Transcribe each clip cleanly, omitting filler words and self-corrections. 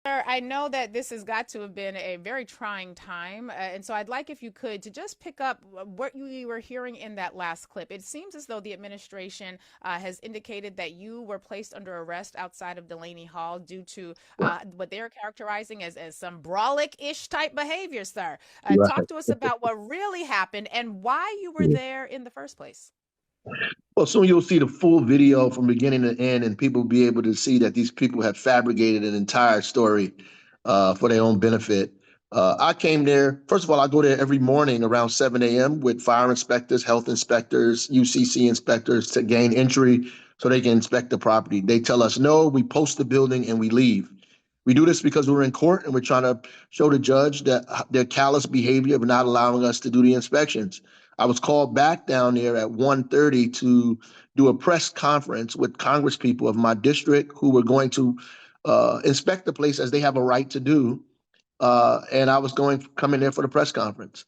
Sir, I know that this has got to have been a very trying time, and so I'd like if you could to just pick up what you were hearing in that last clip. It seems as though the administration has indicated that you were placed under arrest outside of Delaney Hall due to what they're characterizing as some brawlic-ish type behavior, sir. Right. Talk to us about what really happened and why you were there in the first place. Well, soon you'll see the full video from beginning to end, and people will be able to see that these people have fabricated an entire story for their own benefit. I came there, first of all, I go there every morning around 7 a.m. with fire inspectors, health inspectors, UCC inspectors to gain entry so they can inspect the property. They tell us no, we post the building and we leave. We do this because we're in court and we're trying to show the judge that their callous behavior of not allowing us to do the inspections. I was called back down there at 1:30 to do a press conference with Congress people of my district who were going to inspect the place as they have a right to do. And I was going coming there for the press conference.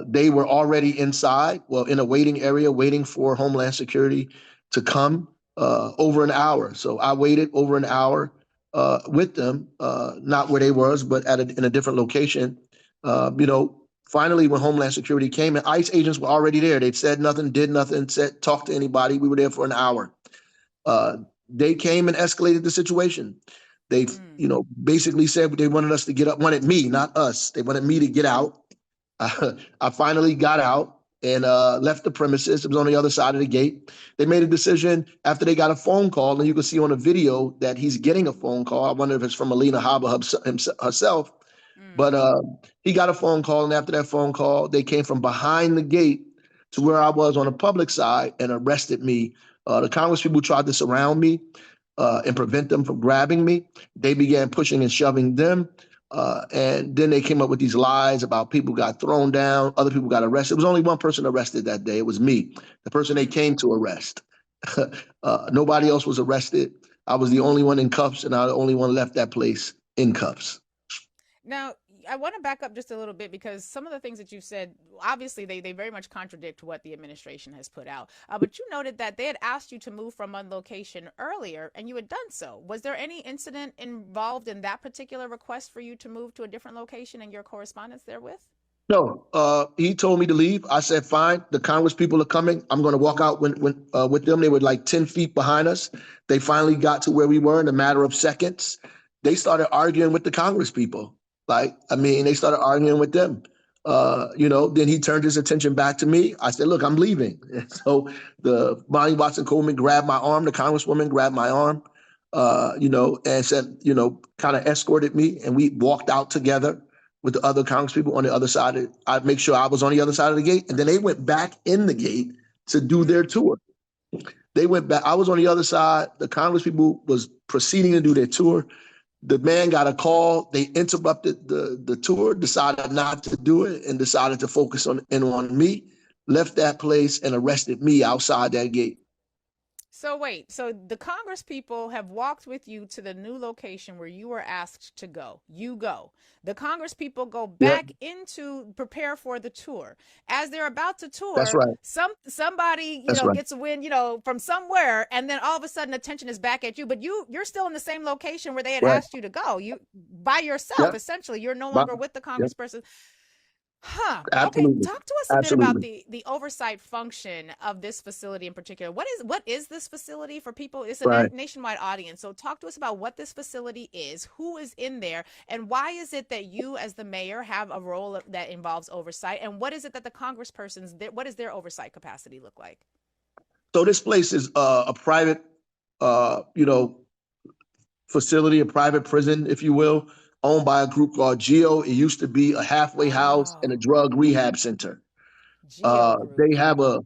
They were already inside, well, in a waiting area, waiting for Homeland Security to come over an hour. So I waited over an hour with them, not where they was, but in a different location. Finally, when Homeland Security came and ICE agents were already there, they'd said nothing, did nothing, said talked to anybody. We were there for an hour. They came and escalated the situation. They, basically said they wanted us to get up, wanted me, not us. They wanted me to get out. I finally got out and left the premises. It was on the other side of the gate. They made a decision after they got a phone call, and you can see on the video that he's getting a phone call. I wonder if it's from Alina Habba herself, but he got a phone call, and after that phone call, they came from behind the gate to where I was on the public side and arrested me. The Congress people tried to surround me and prevent them from grabbing me. They began pushing and shoving them. And then they came up with these lies about people got thrown down, other people got arrested. There was only one person arrested that day. It was me, the person they came to arrest. Nobody else was arrested. I was the only one in cuffs, and I was the only one left that place in cuffs. Now, I want to back up just a little bit because some of the things that you said, obviously, they very much contradict what the administration has put out. But you noted that they had asked you to move from one location earlier, and you had done so. Was there any incident involved in that particular request for you to move to a different location and your correspondence therewith? No, he told me to leave. I said, fine. The Congress people are coming. I'm going to walk out with them. They were like 10 feet behind us. They finally got to where we were in a matter of seconds. They started arguing with the Congress people. They started arguing with them. Then he turned his attention back to me. I said, look, I'm leaving. And so the Bonnie Watson Coleman grabbed my arm. The Congresswoman grabbed my arm, and said, kind of escorted me. And we walked out together with the other Congress people on the other side. I'd make sure I was on the other side of the gate. And then they went back in the gate to do their tour. They went back. I was on the other side. The Congress people was proceeding to do their tour. The man got a call. They interrupted the tour, decided not to do it, and decided to focus on me, left that place, and arrested me outside that gate. So wait, so the Congress people have walked with you to the new location where you were asked to go. You go. The Congress people go Yep, back into prepare for the tour. As they're about to that's tour, right. somebody, That's right. gets a wind, from somewhere, and then all of a sudden attention is back at you. But you're still in the same location where they had Right. asked you to go. You by yourself, Yep. essentially. You're no Right. longer with the Yep. Congressperson. Huh. Okay. Absolutely. Talk to us a bit about Absolutely. the oversight function of this facility in particular. What is this facility for people? It's a Right. nationwide audience. So talk to us about what this facility is, who is in there, and why is it that you, as the mayor, have a role that involves oversight, and what is it that the congresspersons, what does their oversight capacity look like? So this place is a private, uh, you know, facility, a private prison, if you will, owned by a group called GEO. It used to be a halfway house and a Oh, drug rehab center. Geo They Group. have a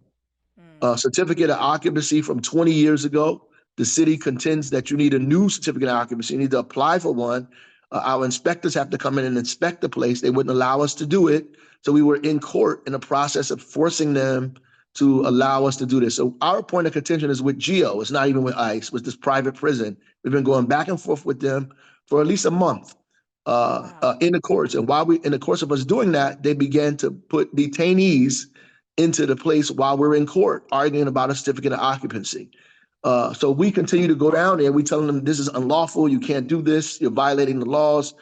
Mm. certificate of occupancy from 20 years ago. The city contends that you need a new certificate of occupancy. You need to apply for one. Our inspectors have to come in and inspect the place. They wouldn't allow us to do it. So we were in court in the process of forcing them to allow us to do this. So our point of contention is with GEO. It's not even with ICE, with this private prison. We've been going back and forth with them for at least a month Wow. in the courts. And in the course of us doing that, they began to put detainees into the place while we're in court arguing about a certificate of occupancy. So we continue to go down there. We tell them this is unlawful. You can't do this. You're violating the laws.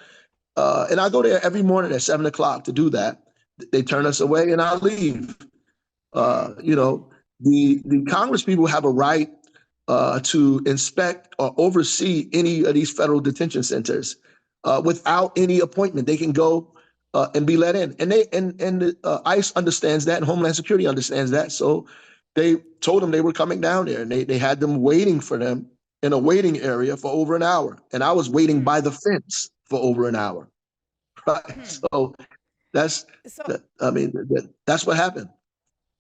And I go there every morning at 7 o'clock to do that. They turn us away, and I leave. Mm. You know, the Congress people have a right to inspect or oversee any of these federal detention centers without any appointment. They can go and be let in, and ICE understands that, and Homeland Security understands that. So they told them they were coming down there, and they had them waiting for them in a waiting area for over an hour, and I was waiting Mm. by the fence for over an hour. Right. Hmm. So that's So I mean that's what happened.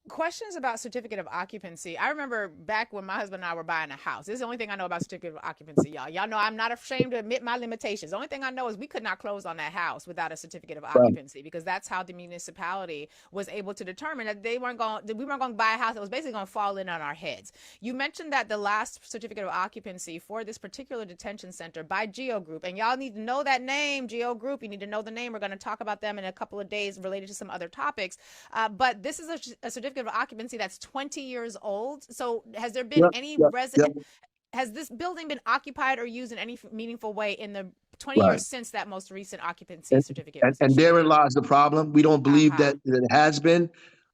questions about certificate of occupancy. I remember back when my husband and I were buying a house. This is the only thing I know about certificate of occupancy, y'all. Y'all know I'm not ashamed to admit my limitations. The only thing I know is we could not close on that house without a certificate of Right. occupancy, because that's how the municipality was able to determine that we weren't going to buy a house that was basically going to fall in on our heads. You mentioned that the last certificate of occupancy for this particular detention center by Geo Group, and y'all need to know that name, Geo Group. You need to know the name. We're going to talk about them in a couple of days related to some other topics. But this is a certificate of occupancy that's 20 years old. So has there been Yep. any Yep. Yep. has this building been occupied or used in any meaningful way in the 20 Right. years since that most recent occupancy certificate was And issued? therein lies the problem. We don't believe Uh-huh. that it has been.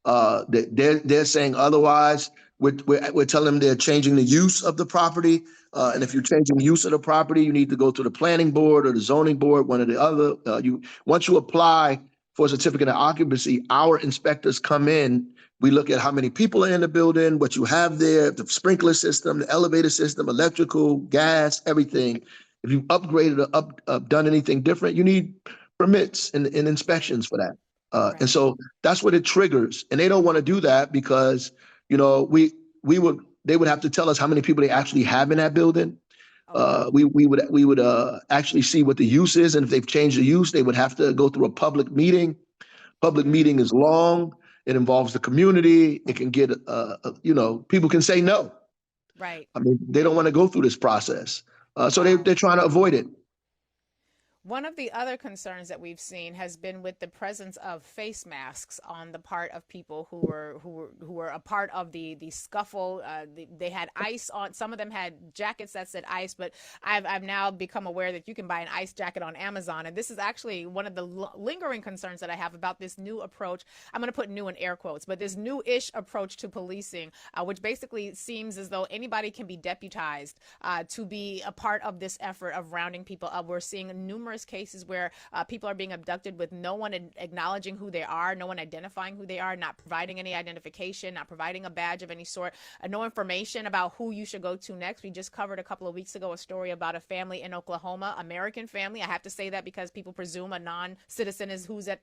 That they're saying otherwise. We're telling them they're changing the use of the property. And if you're Mm. changing the use of the property, you need to go to the planning board or the zoning board, one or the other. You Once you apply for a certificate of occupancy, our inspectors come in. We look at how many people are in the building, what you have there, the sprinkler system, the elevator system, electrical, gas, everything. If you've upgraded or done anything different, you need permits and Right. inspections for that. And Right. so that's what it triggers. And they don't want to do that because, you know, they would have to tell us how many people they actually have in that building. Oh, wow. We would actually see what the use is, and if they've changed the use, they would have to go through a public meeting. Public Mm. meeting is long. It involves the community. It can get, people can say no. Right. I mean, they don't want to go through this process. So Wow. they're trying to avoid it. One of the other concerns that we've seen has been with the presence of face masks on the part of people who were a part of the scuffle. They had ice on. Some of them had jackets that said ice, but I've now become aware that you can buy an ice jacket on Amazon, and this is actually one of the lingering concerns that I have about this new approach. I'm going to put "new" in air quotes, but this new-ish approach to policing, which basically seems as though anybody can be deputized to be a part of this effort of rounding people up. We're seeing numerous cases where people are being abducted with no one acknowledging who they are, no one identifying who they are, not providing any identification, not providing a badge of any sort, no information about who you should go to next. We just covered a couple of weeks ago a story about a family in Oklahoma, American family. I have to say that because people presume a non-citizen is who's at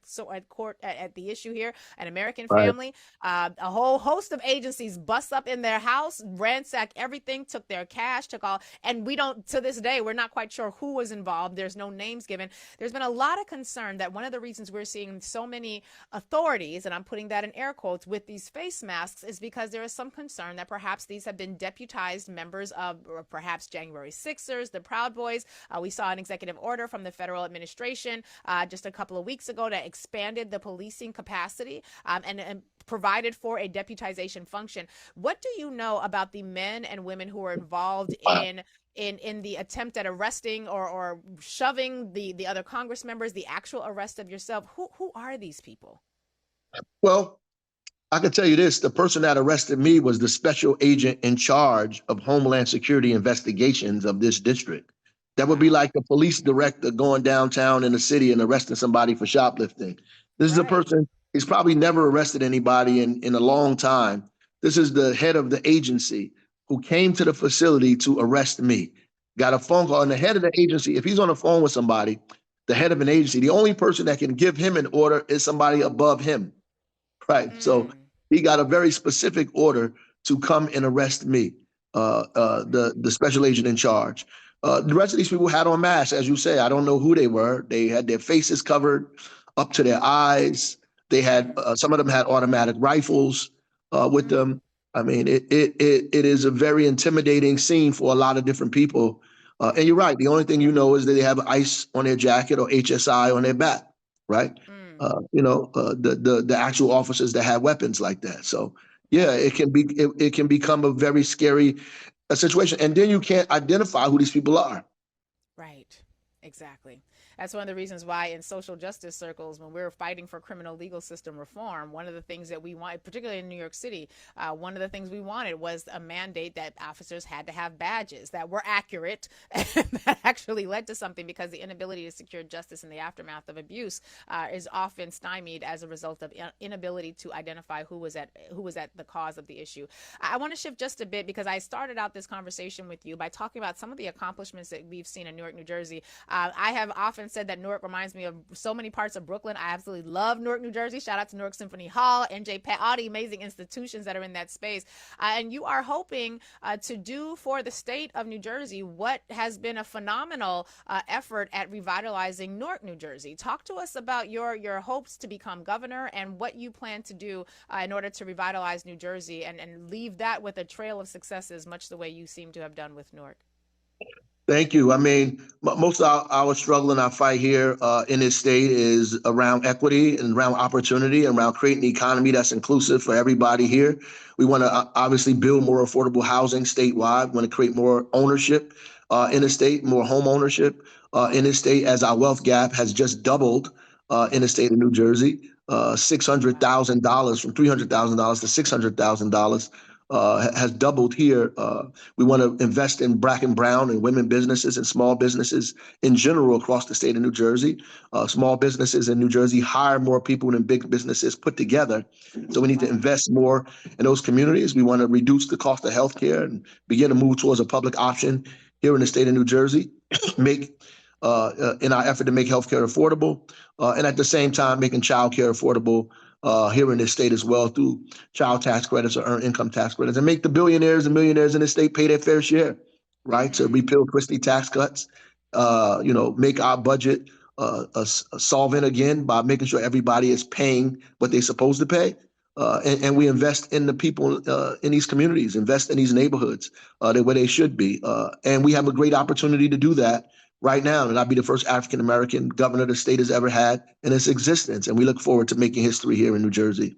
court at the issue here. An American Right. family, a whole host of agencies bust up in their house, ransacked everything, took their cash, took all, and we don't, to this day, we're not quite sure who was involved. There's no names given. There's been a lot of concern that one of the reasons we're seeing so many authorities, and I'm putting that in air quotes, with these face masks is because there is some concern that perhaps these have been deputized members of, or perhaps January 6ers, the Proud Boys. We saw an executive order from the federal administration just a couple of weeks ago that expanded the policing capacity and provided for a deputization function. What do you know about the men and women who are involved in the attempt at arresting or shoving the other Congress members, the actual arrest of yourself? Who are these people? Well, I can tell you this, the person that arrested me was the special agent in charge of Homeland Security investigations of this district. That would be Wow. like the police director going downtown in the city and arresting somebody for shoplifting. This is a Right. person, he's probably never arrested anybody in a long time. This is the head of the agency who came to the facility to arrest me. Got a phone call, and the head of the agency, if he's on the phone with somebody, the head of an agency, the only person that can give him an order is somebody above him. Right. So Mm. he got a very specific order to come and arrest me, the special agent in charge. The rest of these people had on masks, as you say. I don't know who they were. They had their faces covered up to their eyes. They had Mm. some of them had automatic rifles with Mm. them. I mean, it is a very intimidating scene for a lot of different people. And you're right. The only thing you know is that they have ice on their jacket or HSI on their back, right? Mm. The actual officers that have weapons like that. So yeah, Right. it can become a very scary. situation. And then you can't identify who these people are. Right. Exactly. That's one of the reasons why in social justice circles, when we're fighting for criminal legal system reform, one of the things that we want, particularly in New York City, one of the things we wanted was a mandate that officers had to have badges that were accurate and that actually led to something, because the inability to secure justice in the aftermath of abuse is often stymied as a result of inability to identify who was at the cause of the issue. I want to shift just a bit, because I started out this conversation with you by talking about some of the accomplishments that we've seen in Newark, New Jersey. I have often said that Newark reminds me of so many parts of Brooklyn. I absolutely love Newark, New Jersey. Shout out to Newark Symphony Hall, NJ, all the amazing institutions that are in that space. And you are hoping to do for the state of New Jersey what has been a phenomenal effort at revitalizing Newark, New Jersey. Talk to us about your hopes to become governor and what you plan to do in order to revitalize New Jersey and leave that with a trail of successes, much the way you seem to have done with Newark. Thank you. I mean, most of our struggle and our fight here in this state is around equity and around opportunity and around creating an economy that's inclusive for everybody here. We want to obviously build more affordable housing statewide. We want to create more ownership in the state, more home ownership in the state, as our wealth gap has just doubled in the state of New Jersey. $600,000 from $300,000 to $600,000 has doubled here. We want to invest in Black and brown and women businesses and small businesses in general across the state of New Jersey. Small businesses in New Jersey hire more people than big businesses put together. So we need to invest more in those communities. We want to reduce the cost of healthcare and begin to move towards a public option here in the state of New Jersey. In our effort to make healthcare affordable, and at the same time making childcare affordable here in this state as well through child tax credits or earned income tax credits, and make the billionaires and millionaires in this state pay their fair share, right? To repeal twisty tax cuts, make our budget solvent again by making sure everybody is paying what they're supposed to pay. And we invest in the people in these communities, invest in these neighborhoods where they should be. And we have a great opportunity to do that right now, and I'll be the first African-American governor the state has ever had in its existence. And we look forward to making history here in New Jersey.